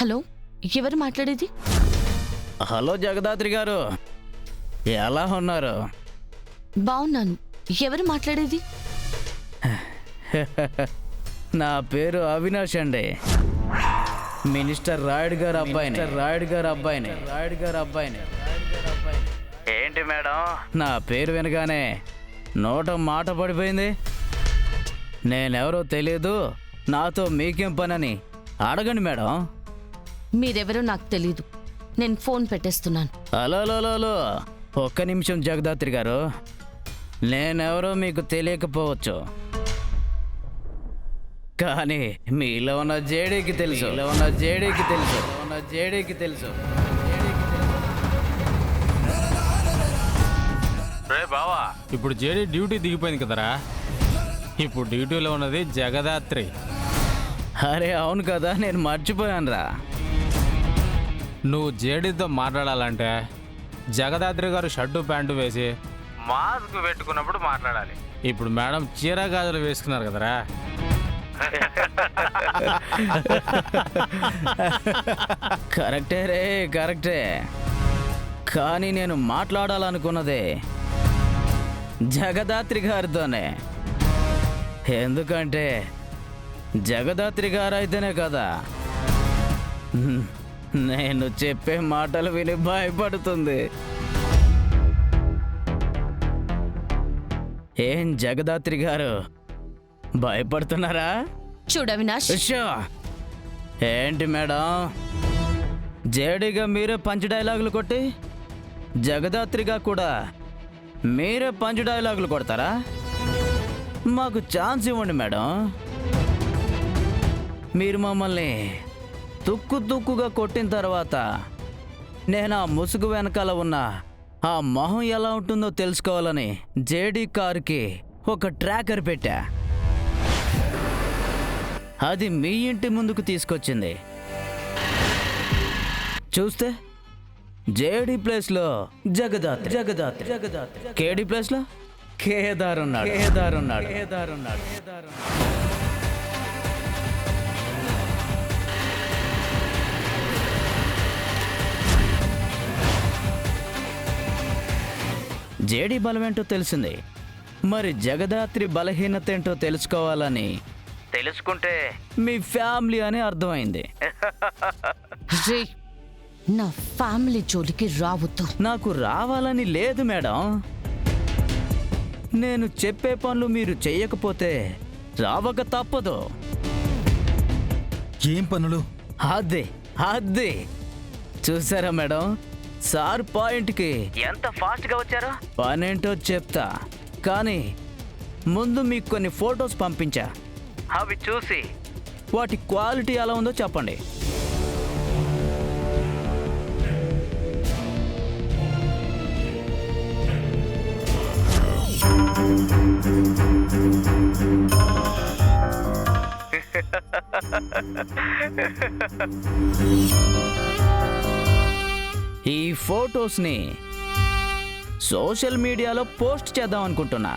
Hello, ఎవరు మాట్లాడేది? Hello Jagadhatri గారు, ఎలా ఉన్నారు? బాగున్నాను. ఎవరు మాట్లాడేది? నా పేరు అవినాష్ అండి. మినిస్టర్ రాయుడు గారు అబ్బాయిని. ఏంటి మేడం, నా పేరు వినగానే నోట మాట పడిపోయింది? నేనెవరో తెలియదు, నాతో మీకేం పనని అడగండి మేడం. మీరెవరో నాకు తెలీదు. నేను ఫోన్ పెట్టేస్తున్నాను. హలో, ఒక్క నిమిషం జగదాత్రి గారు. నేనెవరో మీకు తెలియకపోవచ్చు, కానీ మీలో ఉన్న జేడీకి తెలుసు. రే బావా, ఇప్పుడు జేడీ డ్యూటీ దిగిపోయింది కదరా. ఇప్పుడు డ్యూటీలో ఉన్నది జగదాత్రి. అరే అవును కదా, నేను మర్చిపోయానురా. నువ్వు జేడీతో మాట్లాడాలంటే జగదాత్రి గారు షర్టు ప్యాంటు వేసి మాస్క్ పెట్టుకున్నప్పుడు మాట్లాడాలి. ఇప్పుడు మేడం చీర గాజులు వేసుకున్నారు కదరా. కరెక్టే, కానీ నేను మాట్లాడాలనుకున్నదే జగదాత్రి గారితోనే. ఎందుకంటే జగదాత్రి గారు అయితేనే కదా నేను చెప్పే మాటలు విని భయపడుతుంది. ఏం జగదాత్రి గారు, భయపడుతున్నారా? చూడు అవినాష్, ఏంటి మేడం, జేడీగా మీరే పంచ్ డైలాగులు కొట్టి జగదాత్రిగా కూడా మీరే పంచ్ డైలాగులు కొడతారా? మాకు ఛాన్స్ ఇవ్వండి మేడం. మీరు మమ్మల్ని తుక్కుగా కొట్టిన తర్వాత నేను ఆ ముసుగు వెనకాల ఉన్న ఆ మొహం ఎలా ఉంటుందో తెలుసుకోవాలని జేడీ కారుకి ఒక ట్రాకర్ పెట్టా. అది మీ ఇంటి ముందుకు తీసుకొచ్చింది. చూస్తే జేడీ ప్లేస్లో జగదాత్రి, కేడీ ప్లేస్లో కేదార్ ఉన్నాడు. జేడీ బలమేంటో తెలిసింది, మరి జగదాత్రి బలహీనత ఏంటో తెలుసుకుంటే మీ ఫ్యామిలీ అని అర్థమైంది. రే, నా ఫ్యామిలీ జోలికి రావద్దు. నాకు రావాలని లేదు మేడం, నేను చెప్పే పనులు మీరు చెయ్యకపోతే రావక తప్పదు. ఏం పనులు? అదే చూసారా మేడం, సార్ పాయింట్కి ఎంత ఫాస్ట్గా వచ్చారో. పనేంటో చెప్తా, కానీ ముందు మీకు కొన్ని ఫొటోస్ పంపించా. అవి చూసి వాటి క్వాలిటీ ఎలా ఉందో చెప్పండి. ఈ ఫొటోస్ని సోషల్ మీడియాలో పోస్ట్ చేద్దాం అనుకుంటున్నా.